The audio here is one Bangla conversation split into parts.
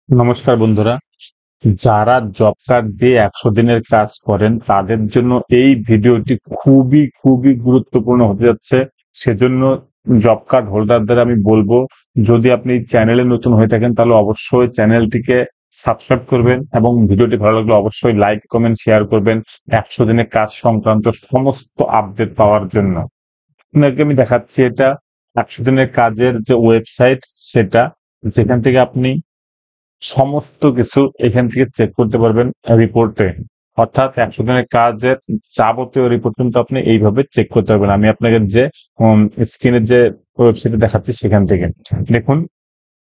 নমস্কার বন্ধুরা, যারা জব কার্ড দিয়ে ১০০ দিনের কাজ করেন তাদের জন্য এই ভিডিওটি খুবই খুবই গুরুত্বপূর্ণ হতে যাচ্ছে। সেজন্য জব কার্ড হোল্ডারদের আমি বলবো, যদি আপনি চ্যানেলে নতুন হয়ে থাকেন তাহলে অবশ্যই চ্যানেলটিকে সাবস্ক্রাইব করবেন এবং ভিডিওটি ভালো লাগলে অবশ্যই লাইক কমেন্ট শেয়ার করবেন ১০০ দিনের কাজ সংক্রান্ত সমস্ত আপডেট পাওয়ার জন্য। আপনাকে আমি দেখাচ্ছি, এটা ১০০ দিনের কাজের যে ওয়েবসাইট, সেটা যেখান থেকে আপনি সমস্ত কিছু এখান থেকে চেক করতে পারবেন রিপোর্টে। অর্থাৎ ১০০ দিনের কাজের যাবতীয় রিপোর্ট কিন্তু আপনি এইভাবে চেক করতে পারবেন। আমি আপনাকে যে স্ক্রিনের যে ওয়েবসাইটে দেখাচ্ছি সেখান থেকে দেখুন।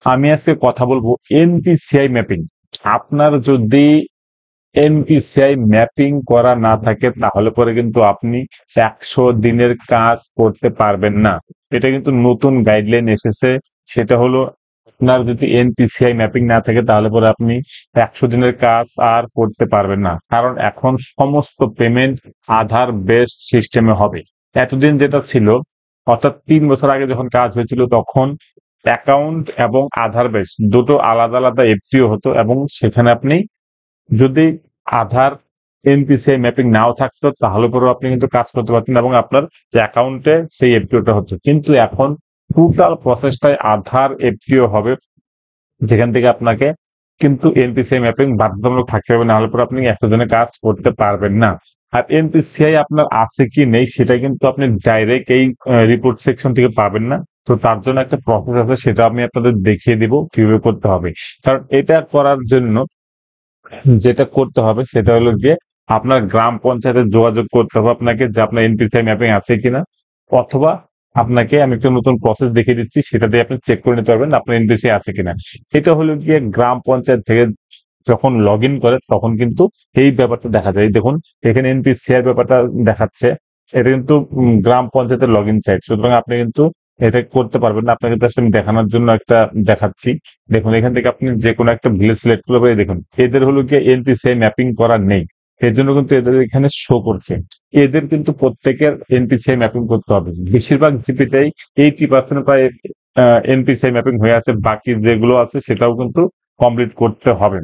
আমি আজকে কথা বলবো এনপিসিআই ম্যাপিং। আপনার যদি এনপিসিআই ম্যাপিং করা না থাকে তাহলে পরে কিন্তু আপনি ১০০ দিনের কাজ করতে পারবেন না। এটা কিন্তু নতুন গাইডলাইন এসেছে। সেটা হলো, আপনার যদি এনপিসিআই ম্যাপিং না থাকে তাহলে পরে আপনি ১০০ দিনের কাজ আর করতে পারবেন না, কারণ এখন সমস্ত পেমেন্ট আধার বেসড সিস্টেমে হবে। এতদিন যেটা ছিল, অর্থাৎ ৩ বছর আগে যখন কাজ হয়েছিল তখন অ্যাকাউন্ট এবং আধার বেস দুটো আলাদা আলাদা এফপিও হতো, এবং সেখানে আপনি যদি আধার এনপিসিআই ম্যাপিং নাও থাকতো তাহলে পরেও আপনি কিন্তু কাজ করতে পারতেন এবং আপনার অ্যাকাউন্টে সেই এফপিওটা হতো। কিন্তু এখন টোটাল প্রসেসটাই আধার এফপিও হবে, যেখান থেকে আপনাকে কিন্তু এনপিসিআই ম্যাপিং বাধ্যতামূলক থাকতে হবে, না হলে পরে আপনি ১০০ দিনের কাজ করতে পারবেন না। আর এনপিসিআই আপনার আছে কি নেই সেটা কিন্তু আপনি ডাইরেক্ট এই রিপোর্ট সেকশন থেকে পাবেন না। তো তার জন্য একটা প্রসেস আছে, সেটা আমি আপনাদের দেখিয়ে দিব কিভাবে করতে হবে। কারণ এটা করার জন্য যেটা করতে হবে সেটা হলো গিয়ে আপনার গ্রাম পঞ্চায়েতে যোগাযোগ করতে হবে আপনাকে, যে আপনার এনপিসিআই ম্যাপিং আছে কিনা। অথবা আপনাকে আমি একটা নতুন প্রসেস দেখিয়ে দিচ্ছি, সেটা দিয়ে আপনি চেক করে নিতে পারবেন আপনার এনপিসিআই আছে কিনা। এটা হলো গিয়ে গ্রাম পঞ্চায়েত থেকে যখন লগ ইন করে তখন কিন্তু এই ব্যাপারটা দেখা যায়। দেখুন, এখানে এনপিসিআই ব্যাপারটা দেখাচ্ছে। এটা কিন্তু গ্রাম পঞ্চায়েতের লগ ইন সাইট, সুতরাং আপনি কিন্তু এটা করতে পারবেন না। আপনাকে জাস্ট আমি দেখানোর জন্য একটা দেখাচ্ছি। দেখুন, এখান থেকে আপনি যে কোনো একটা ভিলেজ সিলেক্ট করলে দেখুন এদের হলো গিয়ে এনপিসিআই ম্যাপিং করা নেই। এর জন্য কিন্তু এদের এখানে শো করছে। এদের কিন্তু প্রত্যেকের এনপিসিআই ম্যাপিং করতে হবে। বেশিরভাগ জিপিতেই 80% প্রায় এনপিসিআই ম্যাপিং হয়ে আছে, বাকি যেগুলো আছে সেটাও কিন্তু কমপ্লিট করতে হবে।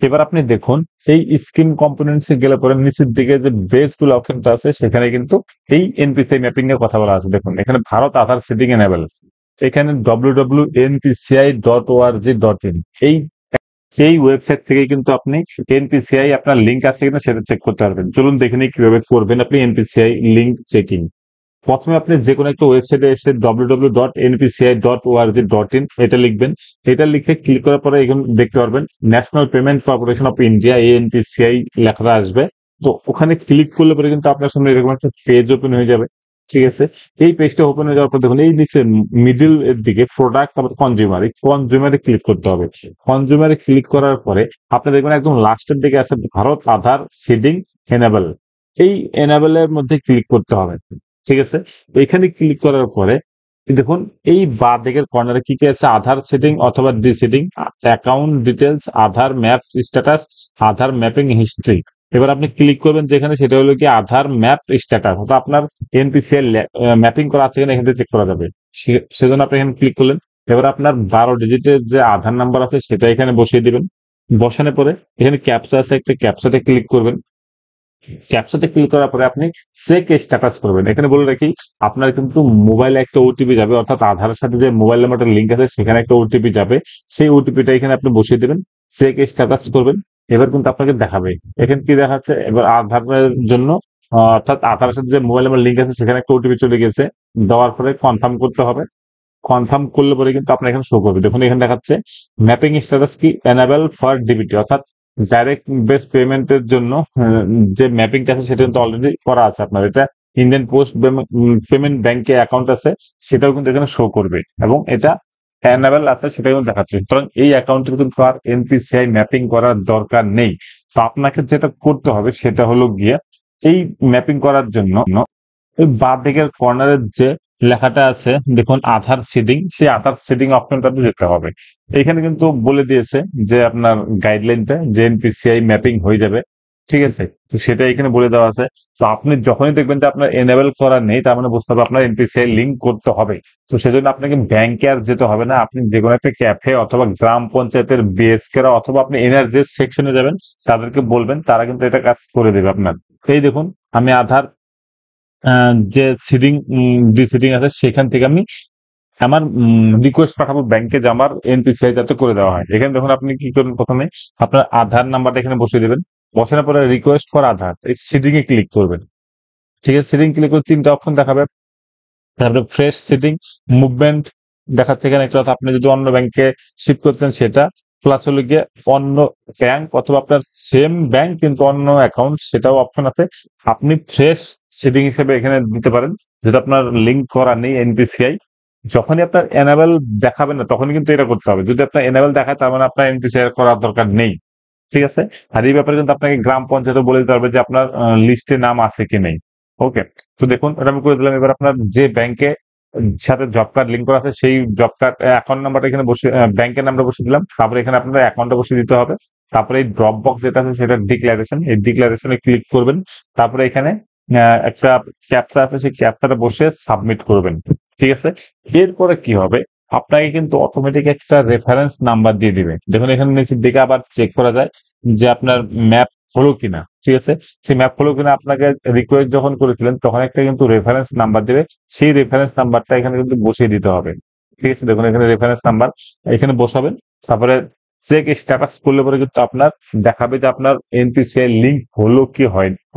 এবার আপনি দেখুন, এই স্কিম কম্পোনেন্টস এ গেলে পরে নিচের দিকে যে বেস গুলো অপশনটা আছে সেখানে কিন্তু এই এনপিসিআই ম্যাপিং এর কথা বলা আছে। দেখুন, এখানে ভারত আধার সিডিং এনেবল, এখানে www.npci.org.in, এই এই ওয়েবসাইট থেকে কিন্তু আপনি এনপিসিআই আপনার লিংক আছে কিনা সেটা চেক করতে পারবেন। চলুন দেখে নিই কিভাবে করবেন আপনি এনপিসিআই লিংক চেকিং। প্রথমে আপনি যে কোনো একটা ওয়েবসাইটে এসে www.npci.org.in এটা লিখবেন। এটা লিখে ক্লিক করার পরে এখানে দেখতে পারবেন national payment corporation of India, NPCI লেখাটা আসবে। তো ওখানে ক্লিক করলে পরে কিন্তু আপনার সামনে এরকম একটা পেজ ওপেন হয়ে যাবে। ঠিক আছে, এই পেজটা ওপেন হয়ে যাওয়ার পর দেখুন এই নিচে মিডল এর দিকে প্রোডাক্ট, তারপর কনজিউমার, এই কনজিউমারে ক্লিক করতে হবে। কনজিউমারে ক্লিক করার পরে আপনি দেখবেন একদম লাস্টের দিকে আছে ভারত আধার সিডিং এনেবল। এই এনেবল এর মধ্যে ক্লিক করতে হবে। ঠিক আছে, তো এখানে ক্লিক করার পরে দেখুন এই বাঁ দিকের কর্নারে কি কি আছে, আধার সেটিং অথবা ডিসেটিং, অ্যাকাউন্ট ডিটেলস, আধার ম্যাপ স্ট্যাটাস, আধার ম্যাপিং হিস্ট্রি। এবার আপনি ক্লিক করবেন যেখানে, সেটা হলো কি আধার ম্যাপ স্ট্যাটাস, অর্থাৎ আপনার এনপিসিআই ম্যাপিং করা আছে কিনা এখান থেকে চেক করা যাবে। সেজন্য আপনি এখানে ক্লিক করলেন। এবার আপনার 12 ডিজিটের যে আধার নাম্বার আছে সেটা এখানে বসিয়ে দিবেন। বসানোর পরে এখানে ক্যাপচা আছে, একটা ক্যাপচাতে ক্লিক করবেন। ক্যাপচাতে ক্লিক করার পরে আপনি চেক স্ট্যাটাস করবেন। এখানে বলে রাখি, আপনার কিন্তু মোবাইলে একটা ওটিপি যাবে, অর্থাৎ আধারের সাথে যে মোবাইল নাম্বারটা লিঙ্ক আছে সেখানে একটা ওটিপি যাবে। সেই ওটিপিটা এখানে আপনি বসিয়ে দেবেন, চেক স্ট্যাটাস করবেন। এবার কিন্তু আপনাকে দেখাবে এখানে কি দেখাচ্ছে। এবার আধারের জন্য অর্থাৎ আধারের সাথে যে মোবাইল নাম্বার লিঙ্ক আছে সেখানে একটা ওটিপি চলে গেছে, দেওয়ার পরে কনফার্ম করতে হবে। কনফার্ম করলে পরে কিন্তু আপনার এখানে শো করবে। দেখুন এখানে দেখাচ্ছে ম্যাপিং স্ট্যাটাস কি এনেবল ফর ডিবিটি, অর্থাৎ ডাইরেক্ট বেস পেমেন্টের জন্য যে ম্যাপিংটা আছে সেটা কিন্তু অলরেডি করা আছে আপনার। এটা ইন্ডিয়ান পোস্ট পেমেন্ট ব্যাংকে অ্যাকাউন্ট আছে, সেটাও কিন্তু এখানে শো করবে এবং এটা এনেবল আছে সেটাও কিন্তু দেখাচ্ছে। সুতরাং এই অ্যাকাউন্টের কিন্তু আর এনপিসিআই ম্যাপিং করার দরকার নেই। তো আপনাকে যেটা করতে হবে সেটা হলো গিয়ে এই ম্যাপিং করার জন্য ওই বাঁ দিকের কর্নারের যে লেখাটা আছে দেখুন আধার সিডিং, সেই আধার সিডিং অপশনটাতে যেতে হবে। এখানে কিন্তু বলে দিয়েছে যে আপনার গাইডলাইনটা যে এনপিসিআই ম্যাপিং হয়ে যাবে ঠিক আছে? তো সেটা এখানে বলে দেওয়া আছে। তো আপনি যখনই দেখবেন যে আপনার এনেবল করা নেই, তার মানে বুঝতে হবে আপনার এনপিসিআই লিঙ্ক করতে হবে। তো সেজন্য আপনাকে ব্যাংকে আর যেতে হবে না। আপনি যেকোনো একটা ক্যাফে অথবা গ্রাম পঞ্চায়েতের বিএসকেরা অথবা আপনি এনআরজিএস সেকশনে যাবেন, তাদেরকে বলবেন, তারা কিন্তু এটা কাজ করে দেবে আপনার। এই দেখুন, আমি আধার যে সিডিং ডিসিডিং আছে সেখান থেকে আমি আমার রিকোয়েস্ট পাঠাবো ব্যাংকে যে আমার এনপিসিআই যাতে করে দেওয়া হয়। এখানে দেখুন আপনি কি করবেন, প্রথমে আপনার আধার নাম্বারটা এখানে বসিয়ে দেবেন। বসানোর পরে রিকোয়েস্ট ফর আধার, এই সিডিং এ ক্লিক করবেন। ঠিক আছে, সিডিং ক্লিক করে ৩টা অপশন দেখাবে। তারপরে ফ্রেশ সিটিং, মুভমেন্ট দেখাচ্ছে এখানে একটা, আপনি যদি অন্য ব্যাংকে শিফট করতেন সেটা, প্লাস হলো গিয়ে অন্য ব্যাংক অথবা আপনার সেম ব্যাংক কিন্তু অন্য অ্যাকাউন্ট, সেটাও অপশন আছে। আপনি ফ্রেশ সিটিং হিসেবে এখানে দিতে পারেন, যেটা আপনার লিঙ্ক করা নেই এনপিসিআই। যখনই আপনার এনাবেল দেখাবে না তখনই কিন্তু এটা করতে হবে। যদি আপনার এনাবেল দেখায় তার মানে আপনার এনপিসিআই করার দরকার নেই। ঠিক আছে? আর এই ব্যাপারে কিন্তু আপনাকে গ্রাম পঞ্চায়েতও বলে দিতে পারবে যে আপনার লিস্টে নাম আছে কি নেই। ওকে, তো দেখুন এটা আমি করে দিলাম। এবার আপনার যে ব্যাংকে সাথে জব কার্ড লিঙ্ক করা আছে সেই জব কার্ড অ্যাকাউন্ট নাম্বারটা এখানে বসে, ব্যাংকের নামটা বসে দিলাম। তারপরে এখানে আপনার অ্যাকাউন্টটা বসে দিতে হবে। তারপরে এই ড্রপ বক্স যেটা আছে সেটা ডিক্লারেশন, এই ডিক্লারেশনে ক্লিক করবেন। তারপরে এখানে একটা ক্যাপচা আছে, সেই ক্যাপচাটা বসে সাবমিট করবেন। ঠিক আছে, এরপরে কি হবে, আপনাকে কিন্তু অটোমেটিক একটা রেফারেন্স নাম্বার দিয়ে দিবে। দেখুন এখানে নিচের দিকে আবার চেক করা যায় যে আপনার ম্যাপ হলো কিনা। ঠিক আছে, সেই ম্যাপ হলো কিনা আপনাকে রিকোয়েস্ট যখন করেছিলেন তখন একটা কিন্তু রেফারেন্স নাম্বার দেবে। সেই রেফারেন্স নাম্বারটা এখানে কিন্তু বসিয়ে দিতে হবে। ঠিক আছে, দেখুন এখানে রেফারেন্স নাম্বার এখানে বসাবেন। তারপরে চেক স্ট্যাটাস করলে পরে কিন্তু আপনার দেখাবে যে আপনার এনপিসিআই লিঙ্ক হলো কি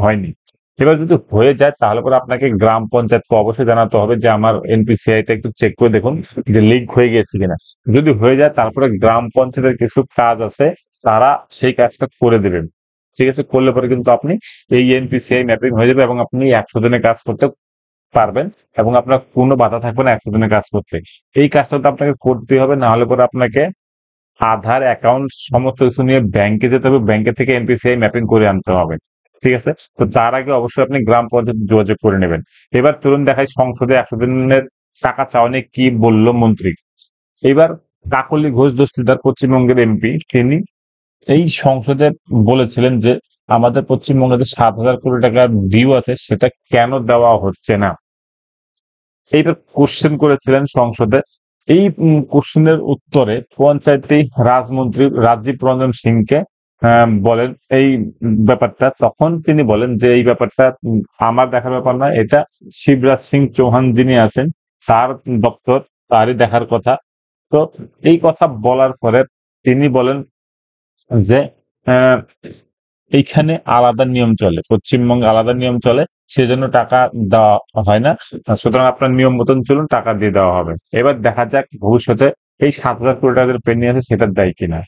হয়নি। এবার যদি হয়ে যায় তাহলে পরে আপনাকে গ্রাম পঞ্চায়েতকে অবশ্যই জানাতে হবে যে আমার এনপিসিআই টা একটু চেক করে দেখুন যে লিঙ্ক হয়ে গেছে কিনা। যদি হয়ে যায় তারপরে গ্রাম পঞ্চায়েতের কিছু কাজ আছে, তারা সেই কাজটা করে দেবেন। ঠিক আছে, করলে পরে কিন্তু আপনি এই এনপিসিআই ম্যাপিং হয়ে যাবে এবং আপনি ১০০ দিনে কাজ করতে পারবেন এবং আপনার কোনো বাধা থাকবে না ১০০ দিনে কাজ করতে। এই কাজটা তো আপনাকে করতেই হবে, না হলে পরে আপনাকে আধার, অ্যাকাউন্ট সমস্ত কিছু নিয়ে ব্যাংকে যেতে হবে, ব্যাংকে থেকে এনপিসিআই ম্যাপিং করে আনতে হবে। ঠিক আছে, তো তার আগে অবশ্যই আপনি গ্রাম পঞ্চায়েত যোগাযোগ করে নেবেন। এবার চলুন দেখাই সংসদে ১০০ দিনের টাকা চাওয়া নিয়ে কি বলল মন্ত্রী। এবার কাকলী ঘোষ দস্তিদার, পশ্চিমবঙ্গের এমপি, তিনি এই সংসদে বলেছিলেন যে আমাদের পশ্চিমবঙ্গে যে ৭,০০০ কোটি টাকার ডিউ আছে সেটা কেন দেওয়া হচ্ছে না। এইটা কোশ্চেন করেছিলেন সংসদে। এই কোশ্চেনের উত্তরে পঞ্চায়েতি রাজমন্ত্রী রাজীব রঞ্জন সিংকে বলেন এই ব্যাপারটা। তখন তিনি বলেন যে এই ব্যাপারটা আমার দেখার ব্যাপার নয়, এটা শিবরাজ সিং চৌহান যিনি আছেন তার দপ্তর, তারই দেখার কথা। তো এই কথা বলার পরে তিনি বলেন যে আহ, এইখানে আলাদা নিয়ম চলে, পশ্চিমবঙ্গে আলাদা নিয়ম চলে, সেজন্য টাকা দেওয়া হয় না। সুতরাং আপনার নিয়ম মতন চলুন, টাকা দিয়ে দেওয়া হবে। এবার দেখা যাক ভবিষ্যতে এই ৭,০০০ কোটি টাকা পেন্ডিং আছে সেটার দায় কিনা।